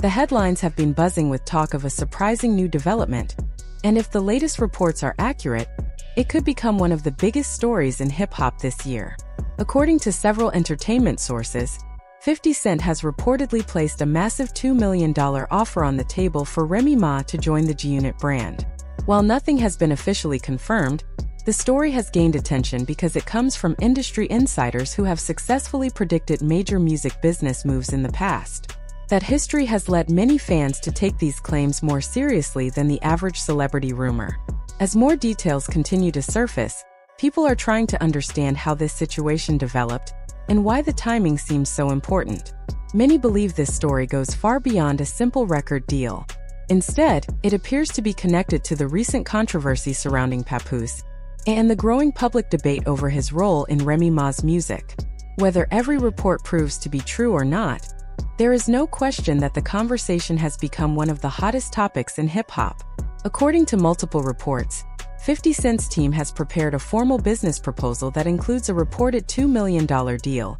The headlines have been buzzing with talk of a surprising new development, and if the latest reports are accurate, it could become one of the biggest stories in hip-hop this year. According to several entertainment sources, 50 Cent has reportedly placed a massive $2 million offer on the table for Remy Ma to join the G-Unit brand. While nothing has been officially confirmed, the story has gained attention because it comes from industry insiders who have successfully predicted major music business moves in the past. That history has led many fans to take these claims more seriously than the average celebrity rumor. As more details continue to surface, people are trying to understand how this situation developed and why the timing seems so important. Many believe this story goes far beyond a simple record deal. Instead, it appears to be connected to the recent controversy surrounding Papoose and the growing public debate over his role in Remy Ma's music. Whether every report proves to be true or not, there is no question that the conversation has become one of the hottest topics in hip-hop. According to multiple reports, 50 Cent's team has prepared a formal business proposal that includes a reported $2 million deal,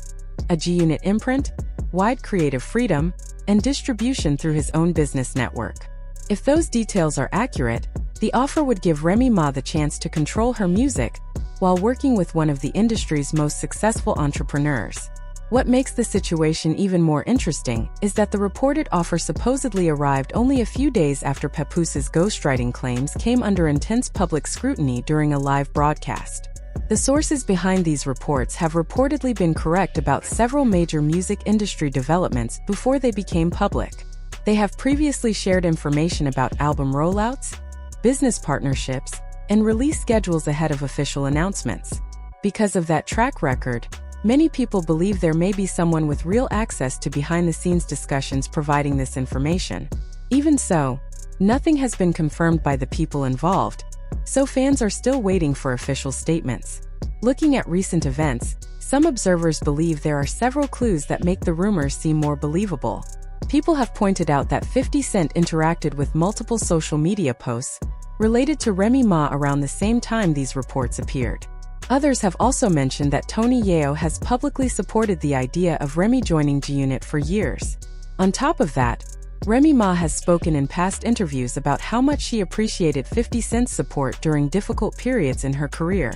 a G-Unit imprint, wide creative freedom, and distribution through his own business network. If those details are accurate, the offer would give Remy Ma the chance to control her music while working with one of the industry's most successful entrepreneurs. What makes the situation even more interesting is that the reported offer supposedly arrived only a few days after Papoose's ghostwriting claims came under intense public scrutiny during a live broadcast. The sources behind these reports have reportedly been correct about several major music industry developments before they became public. They have previously shared information about album rollouts, business partnerships, and release schedules ahead of official announcements. Because of that track record, many people believe there may be someone with real access to behind-the-scenes discussions providing this information. Even so, nothing has been confirmed by the people involved, so fans are still waiting for official statements. Looking at recent events, some observers believe there are several clues that make the rumors seem more believable. People have pointed out that 50 Cent interacted with multiple social media posts related to Remy Ma around the same time these reports appeared. Others have also mentioned that Tony Yeo has publicly supported the idea of Remy joining G-Unit for years. On top of that, Remy Ma has spoken in past interviews about how much she appreciated 50 Cent's support during difficult periods in her career.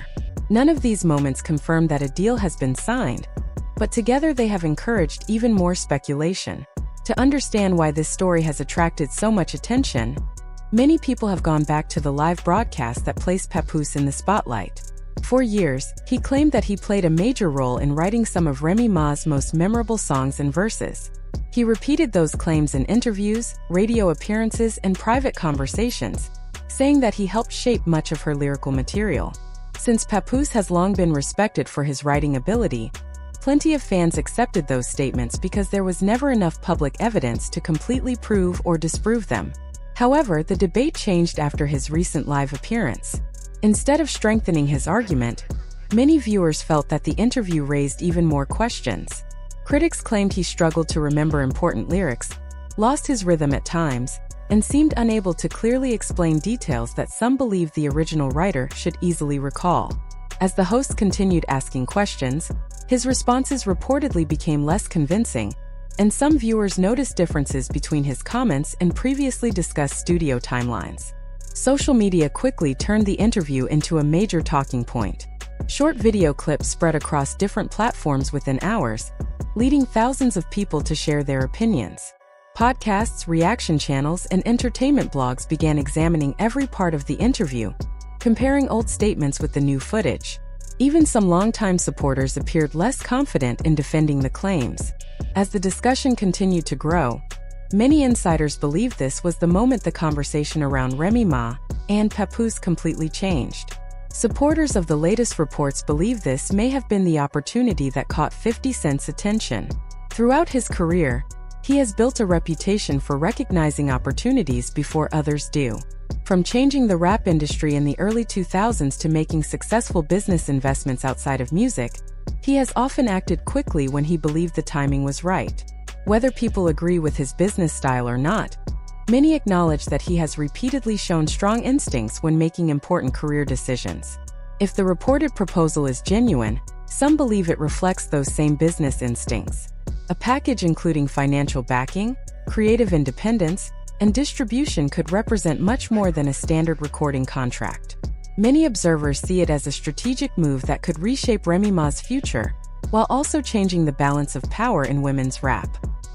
None of these moments confirm that a deal has been signed, but together they have encouraged even more speculation. To understand why this story has attracted so much attention, many people have gone back to the live broadcast that placed Papoose in the spotlight. For years, he claimed that he played a major role in writing some of Remy Ma's most memorable songs and verses. He repeated those claims in interviews, radio appearances, and private conversations, saying that he helped shape much of her lyrical material. Since Papoose has long been respected for his writing ability, plenty of fans accepted those statements because there was never enough public evidence to completely prove or disprove them. However, the debate changed after his recent live appearance. Instead of strengthening his argument, many viewers felt that the interview raised even more questions. Critics claimed he struggled to remember important lyrics, lost his rhythm at times, and seemed unable to clearly explain details that some believed the original writer should easily recall. As the host continued asking questions, his responses reportedly became less convincing, and some viewers noticed differences between his comments and previously discussed studio timelines. Social media quickly turned the interview into a major talking point. Short video clips spread across different platforms within hours, leading thousands of people to share their opinions. Podcasts, reaction channels, and entertainment blogs began examining every part of the interview, comparing old statements with the new footage. Even some longtime supporters appeared less confident in defending the claims. As the discussion continued to grow, many insiders believed this was the moment the conversation around Remy Ma and Papoose completely changed. Supporters of the latest reports believe this may have been the opportunity that caught 50 Cent's attention. Throughout his career, he has built a reputation for recognizing opportunities before others do. From changing the rap industry in the early 2000s to making successful business investments outside of music, he has often acted quickly when he believed the timing was right. Whether people agree with his business style or not, many acknowledge that he has repeatedly shown strong instincts when making important career decisions. If the reported proposal is genuine, some believe it reflects those same business instincts. A package including financial backing, creative independence, and distribution could represent much more than a standard recording contract. Many observers see it as a strategic move that could reshape Remy Ma's future, while also changing the balance of power in women's rap.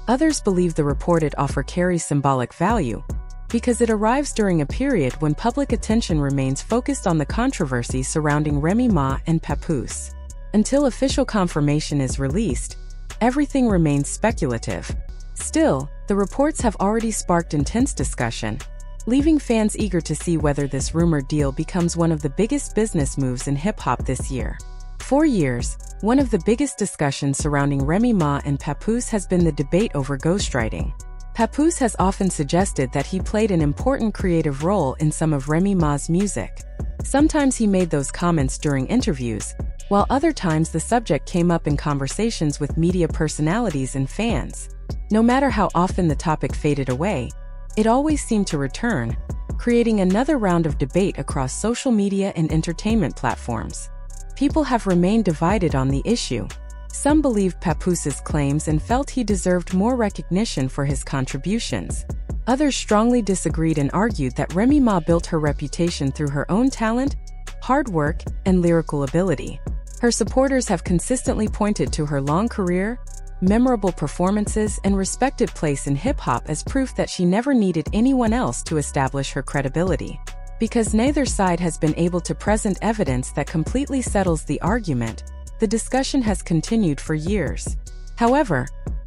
Others believe the reported offer carries symbolic value, because it arrives during a period when public attention remains focused on the controversy surrounding Remy Ma and Papoose. Until official confirmation is released, everything remains speculative. Still, the reports have already sparked intense discussion, leaving fans eager to see whether this rumored deal becomes one of the biggest business moves in hip-hop this year. For years, one of the biggest discussions surrounding Remy Ma and Papoose has been the debate over ghostwriting. Papoose has often suggested that he played an important creative role in some of Remy Ma's music. Sometimes he made those comments during interviews, while other times the subject came up in conversations with media personalities and fans. No matter how often the topic faded away, it always seemed to return, creating another round of debate across social media and entertainment platforms. People have remained divided on the issue. Some believed Papoose's claims and felt he deserved more recognition for his contributions. Others strongly disagreed and argued that Remy Ma built her reputation through her own talent, hard work, and lyrical ability. Her supporters have consistently pointed to her long career, memorable performances, and respected place in hip-hop as proof that she never needed anyone else to establish her credibility. Because neither side has been able to present evidence that completely settles the argument, the discussion has continued for years. However,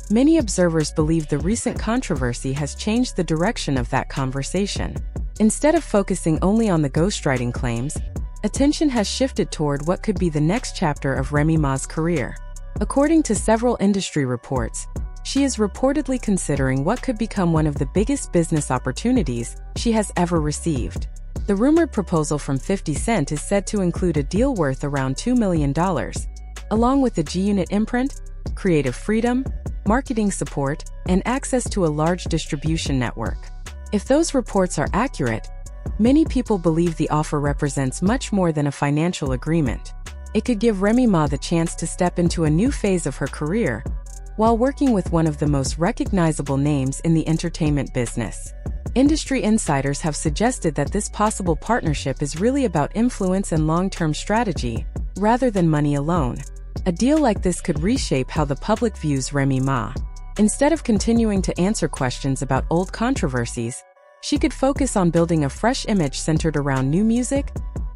many observers believe the recent controversy has changed the direction of that conversation. Instead of focusing only on the ghostwriting claims, attention has shifted toward what could be the next chapter of Remy Ma's career. According to several industry reports, she is reportedly considering what could become one of the biggest business opportunities she has ever received. The rumored proposal from 50 Cent is said to include a deal worth around $2 million, along with the G-Unit imprint, creative freedom, marketing support, and access to a large distribution network. If those reports are accurate, many people believe the offer represents much more than a financial agreement. It could give Remy Ma the chance to step into a new phase of her career, while working with one of the most recognizable names in the entertainment business. Industry insiders have suggested that this possible partnership is really about influence and long-term strategy, rather than money alone. A deal like this could reshape how the public views Remy Ma. Instead of continuing to answer questions about old controversies, she could focus on building a fresh image centered around new music,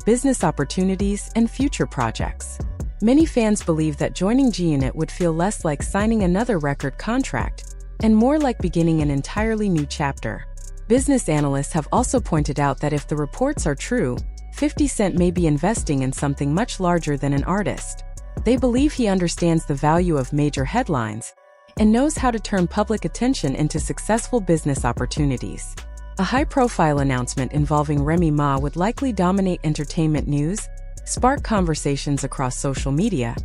business opportunities, and future projects. Many fans believe that joining G-Unit would feel less like signing another record contract, and more like beginning an entirely new chapter. Business analysts have also pointed out that if the reports are true, 50 Cent may be investing in something much larger than an artist. They believe he understands the value of major headlines and knows how to turn public attention into successful business opportunities. A high-profile announcement involving Remy Ma would likely dominate entertainment news, spark conversations across social media,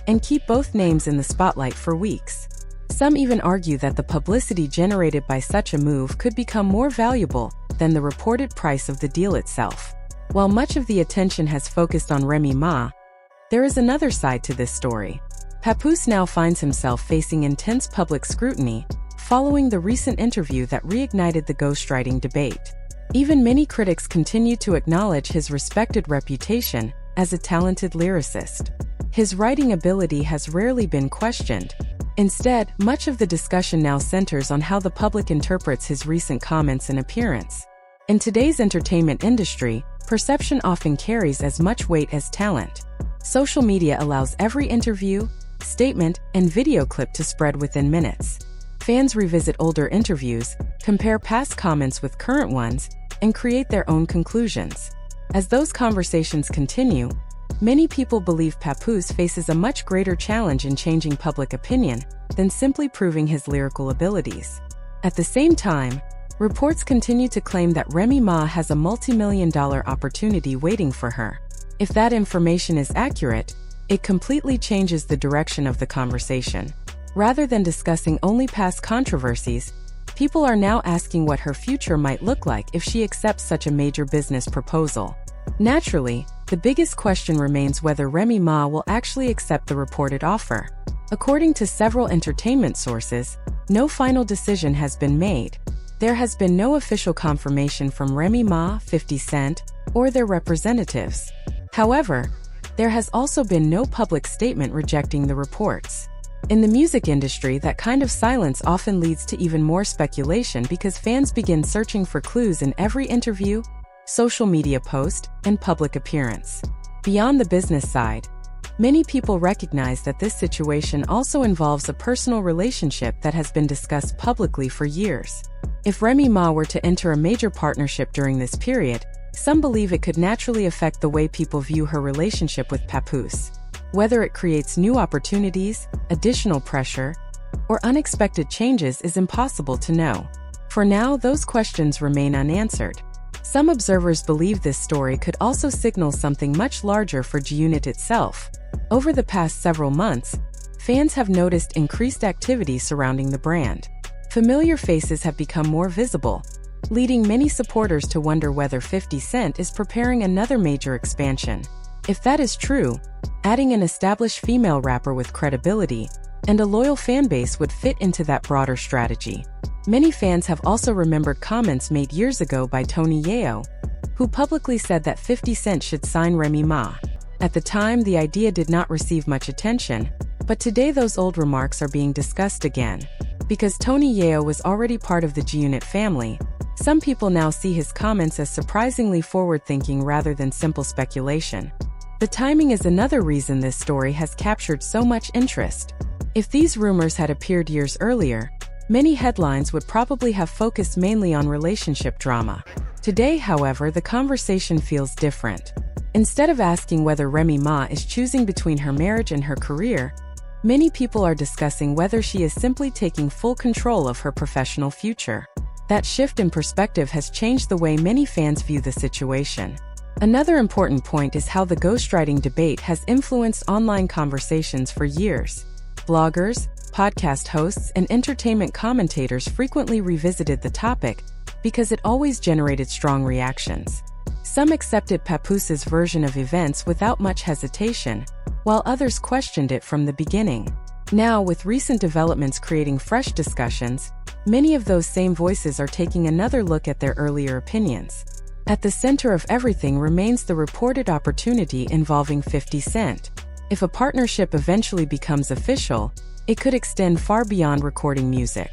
and keep both names in the spotlight for weeks. Some even argue that the publicity generated by such a move could become more valuable than the reported price of the deal itself. While much of the attention has focused on Remy Ma, there is another side to this story. Papoose now finds himself facing intense public scrutiny, following the recent interview that reignited the ghostwriting debate. Even many critics continue to acknowledge his respected reputation as a talented lyricist. His writing ability has rarely been questioned. Instead, much of the discussion now centers on how the public interprets his recent comments and appearance. In today's entertainment industry, perception often carries as much weight as talent. Social media allows every interview, statement, and video clip to spread within minutes. Fans revisit older interviews, compare past comments with current ones, and create their own conclusions. As those conversations continue, many people believe Papoose faces a much greater challenge in changing public opinion than simply proving his lyrical abilities. At the same time, reports continue to claim that Remy Ma has a multi-million-dollar opportunity waiting for her. If that information is accurate, it completely changes the direction of the conversation. Rather than discussing only past controversies, people are now asking what her future might look like if she accepts such a major business proposal. Naturally, the biggest question remains whether Remy Ma will actually accept the reported offer. According to several entertainment sources, no final decision has been made. There has been no official confirmation from Remy Ma, 50 Cent, or their representatives. However, there has also been no public statement rejecting the reports. In the music industry, that kind of silence often leads to even more speculation because fans begin searching for clues in every interview, social media post, and public appearance. Beyond the business side, many people recognize that this situation also involves a personal relationship that has been discussed publicly for years. If Remy Ma were to enter a major partnership during this period, some believe it could naturally affect the way people view her relationship with Papoose. Whether it creates new opportunities, additional pressure, or unexpected changes is impossible to know. For now, those questions remain unanswered. Some observers believe this story could also signal something much larger for G-Unit itself. Over the past several months, fans have noticed increased activity surrounding the brand. Familiar faces have become more visible, leading many supporters to wonder whether 50 Cent is preparing another major expansion. If that is true, adding an established female rapper with credibility and a loyal fanbase would fit into that broader strategy. Many fans have also remembered comments made years ago by Tony Yeo, who publicly said that 50 Cent should sign Remy Ma. At the time, the idea did not receive much attention, but today those old remarks are being discussed again. Because Tony Yeo was already part of the G-Unit family, some people now see his comments as surprisingly forward-thinking rather than simple speculation. The timing is another reason this story has captured so much interest. If these rumors had appeared years earlier, many headlines would probably have focused mainly on relationship drama. Today, however, the conversation feels different. Instead of asking whether Remy Ma is choosing between her marriage and her career, many people are discussing whether she is simply taking full control of her professional future. That shift in perspective has changed the way many fans view the situation. Another important point is how the ghostwriting debate has influenced online conversations for years. Bloggers, podcast hosts, and entertainment commentators frequently revisited the topic because it always generated strong reactions. Some accepted Papoose's version of events without much hesitation, while others questioned it from the beginning. Now, with recent developments creating fresh discussions, many of those same voices are taking another look at their earlier opinions. At the center of everything remains the reported opportunity involving 50 Cent. If a partnership eventually becomes official, it could extend far beyond recording music.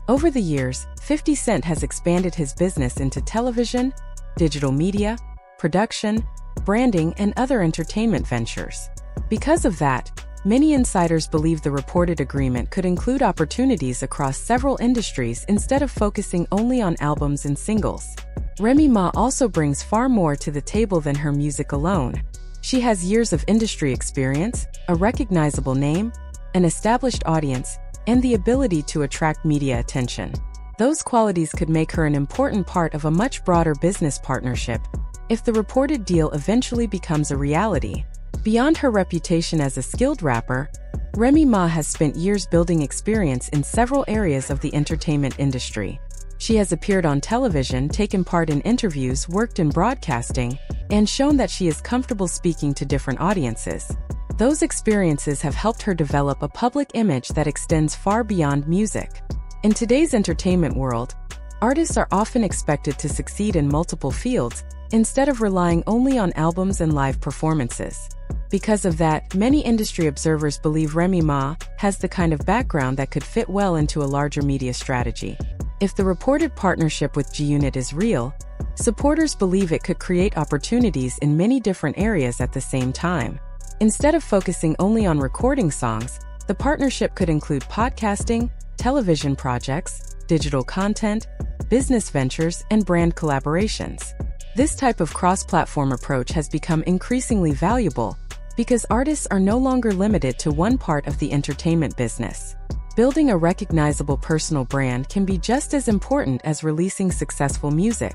Over the years, 50 Cent has expanded his business into television, digital media, production, branding, and other entertainment ventures. Because of that, many insiders believe the reported agreement could include opportunities across several industries instead of focusing only on albums and singles. Remy Ma also brings far more to the table than her music alone. She has years of industry experience, a recognizable name, an established audience, and the ability to attract media attention. Those qualities could make her an important part of a much broader business partnership if the reported deal eventually becomes a reality. Beyond her reputation as a skilled rapper, Remy Ma has spent years building experience in several areas of the entertainment industry. She has appeared on television, taken part in interviews, worked in broadcasting, and shown that she is comfortable speaking to different audiences. Those experiences have helped her develop a public image that extends far beyond music. In today's entertainment world, artists are often expected to succeed in multiple fields instead of relying only on albums and live performances. Because of that, many industry observers believe Remy Ma has the kind of background that could fit well into a larger media strategy. If the reported partnership with G-Unit is real, supporters believe it could create opportunities in many different areas at the same time. Instead of focusing only on recording songs, the partnership could include podcasting, television projects, digital content, business ventures, and brand collaborations. This type of cross-platform approach has become increasingly valuable because artists are no longer limited to one part of the entertainment business. Building a recognizable personal brand can be just as important as releasing successful music.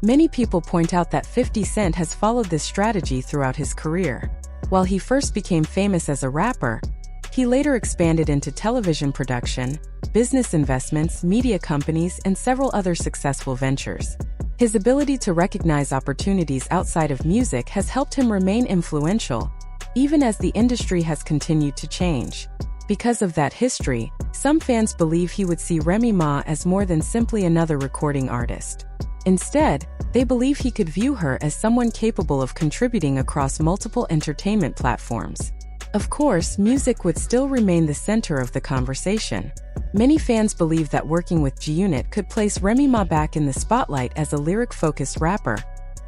Many people point out that 50 Cent has followed this strategy throughout his career. While he first became famous as a rapper, he later expanded into television production, business investments, media companies, and several other successful ventures. His ability to recognize opportunities outside of music has helped him remain influential, even as the industry has continued to change. Because of that history, some fans believe he would see Remy Ma as more than simply another recording artist. Instead, they believe he could view her as someone capable of contributing across multiple entertainment platforms. Of course, music would still remain the center of the conversation. Many fans believe that working with G-Unit could place Remy Ma back in the spotlight as a lyric-focused rapper,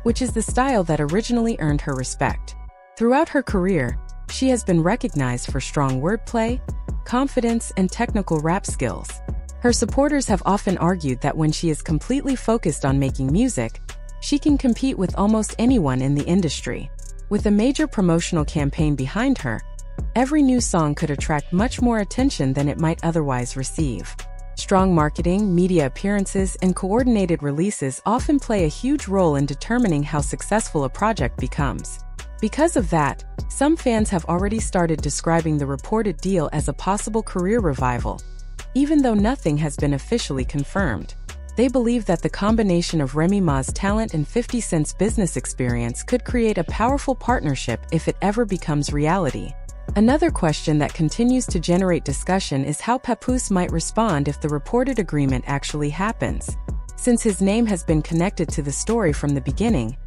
which is the style that originally earned her respect. Throughout her career, she has been recognized for strong wordplay, confidence, and technical rap skills. Her supporters have often argued that when she is completely focused on making music, she can compete with almost anyone in the industry. With a major promotional campaign behind her, every new song could attract much more attention than it might otherwise receive. Strong marketing, media appearances, and coordinated releases often play a huge role in determining how successful a project becomes. Because of that, some fans have already started describing the reported deal as a possible career revival. Even though nothing has been officially confirmed, they believe that the combination of Remy Ma's talent and 50 Cent's business experience could create a powerful partnership if it ever becomes reality. Another question that continues to generate discussion is how Papoose might respond if the reported agreement actually happens. Since his name has been connected to the story from the beginning,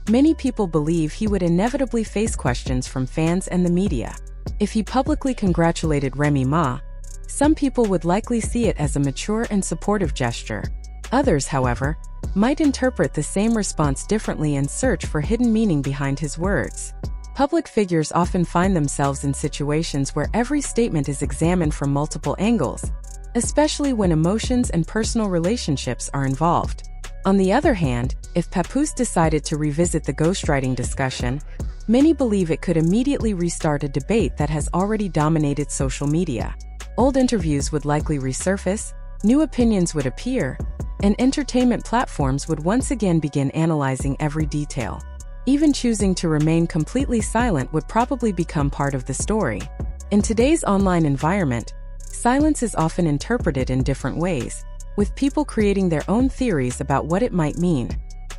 many people believe he would inevitably face questions from fans and the media. If he publicly congratulated Remy Ma, some people would likely see it as a mature and supportive gesture. Others, however, might interpret the same response differently and search for hidden meaning behind his words. Public figures often find themselves in situations where every statement is examined from multiple angles, especially when emotions and personal relationships are involved. On the other hand, if Papoose decided to revisit the ghostwriting discussion, many believe it could immediately restart a debate that has already dominated social media. Old interviews would likely resurface, new opinions would appear, and entertainment platforms would once again begin analyzing every detail. Even choosing to remain completely silent would probably become part of the story. In today's online environment, silence is often interpreted in different ways, with people creating their own theories about what it might mean.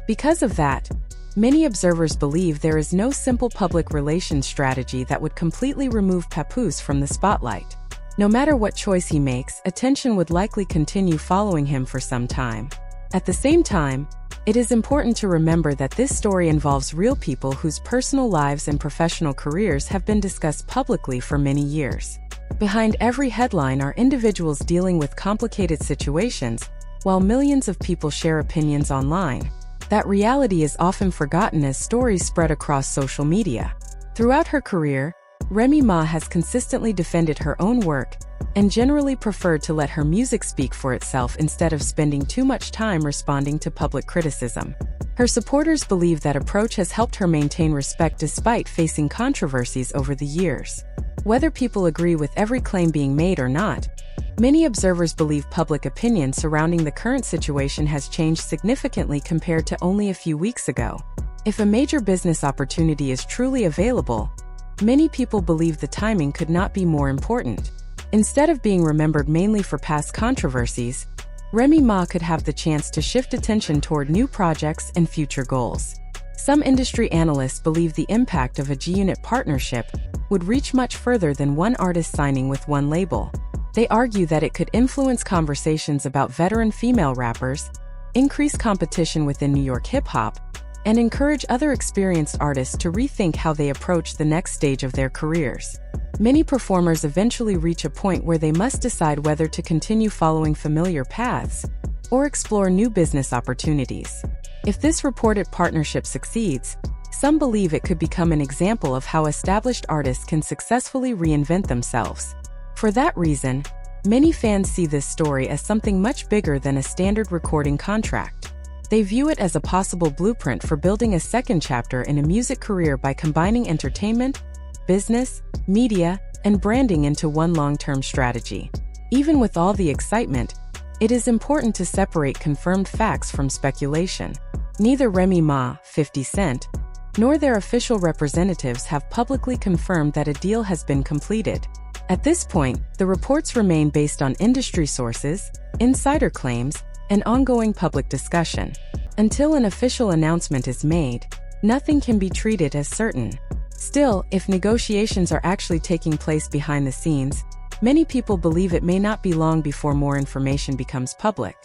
Because of that, many observers believe there is no simple public relations strategy that would completely remove Papoose from the spotlight. No matter what choice he makes, attention would likely continue following him for some time. At the same time, it is important to remember that this story involves real people whose personal lives and professional careers have been discussed publicly for many years. Behind every headline are individuals dealing with complicated situations, while millions of people share opinions online. That reality is often forgotten as stories spread across social media. Throughout her career, Remy Ma has consistently defended her own work and generally preferred to let her music speak for itself instead of spending too much time responding to public criticism. Her supporters believe that approach has helped her maintain respect despite facing controversies over the years. Whether people agree with every claim being made or not, many observers believe public opinion surrounding the current situation has changed significantly compared to only a few weeks ago. If a major business opportunity is truly available, many people believe the timing could not be more important. Instead of being remembered mainly for past controversies, Remy Ma could have the chance to shift attention toward new projects and future goals. Some industry analysts believe the impact of a G-Unit partnership would reach much further than one artist signing with one label. They argue that it could influence conversations about veteran female rappers, increase competition within New York hip-hop, and encourage other experienced artists to rethink how they approach the next stage of their careers. Many performers eventually reach a point where they must decide whether to continue following familiar paths or explore new business opportunities. If this reported partnership succeeds, some believe it could become an example of how established artists can successfully reinvent themselves. For that reason, many fans see this story as something much bigger than a standard recording contract. They view it as a possible blueprint for building a second chapter in a music career by combining entertainment, business, media, and branding into one long-term strategy. Even with all the excitement, it is important to separate confirmed facts from speculation. Neither Remy Ma, 50 Cent, nor their official representatives have publicly confirmed that a deal has been completed. At this point, the reports remain based on industry sources, insider claims, and ongoing public discussion. Until an official announcement is made, nothing can be treated as certain. Still, if negotiations are actually taking place behind the scenes, many people believe it may not be long before more information becomes public.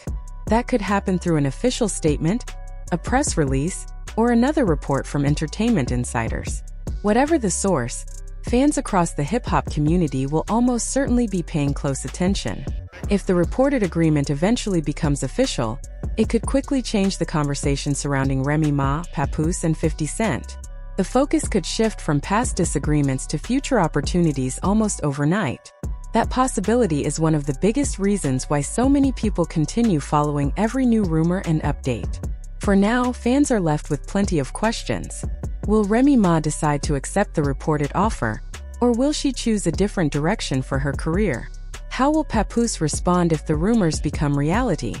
That could happen through an official statement, a press release, or another report from entertainment insiders. Whatever the source, fans across the hip-hop community will almost certainly be paying close attention. If the reported agreement eventually becomes official, it could quickly change the conversation surrounding Remy Ma, Papoose, and 50 Cent. The focus could shift from past disagreements to future opportunities almost overnight. That possibility is one of the biggest reasons why so many people continue following every new rumor and update. For now, fans are left with plenty of questions. Will Remy Ma decide to accept the reported offer, or will she choose a different direction for her career? How will Papoose respond if the rumors become reality?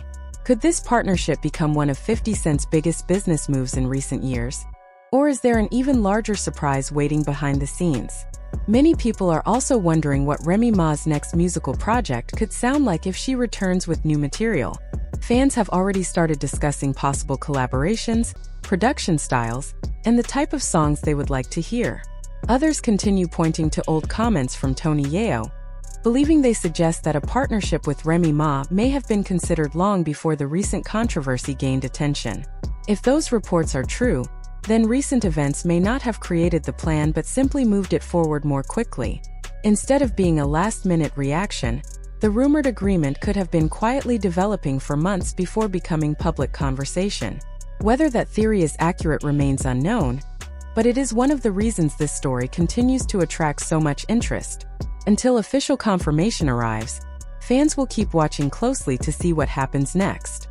Could this partnership become one of 50 Cent's biggest business moves in recent years? Or is there an even larger surprise waiting behind the scenes? Many people are also wondering what Remy Ma's next musical project could sound like if she returns with new material. Fans have already started discussing possible collaborations, production styles, and the type of songs they would like to hear. Others continue pointing to old comments from Tony Yeo, believing they suggest that a partnership with Remy Ma may have been considered long before the recent controversy gained attention. If those reports are true, then recent events may not have created the plan but simply moved it forward more quickly. Instead of being a last-minute reaction, the rumored agreement could have been quietly developing for months before becoming public conversation. Whether that theory is accurate remains unknown, but it is one of the reasons this story continues to attract so much interest. Until official confirmation arrives, fans will keep watching closely to see what happens next.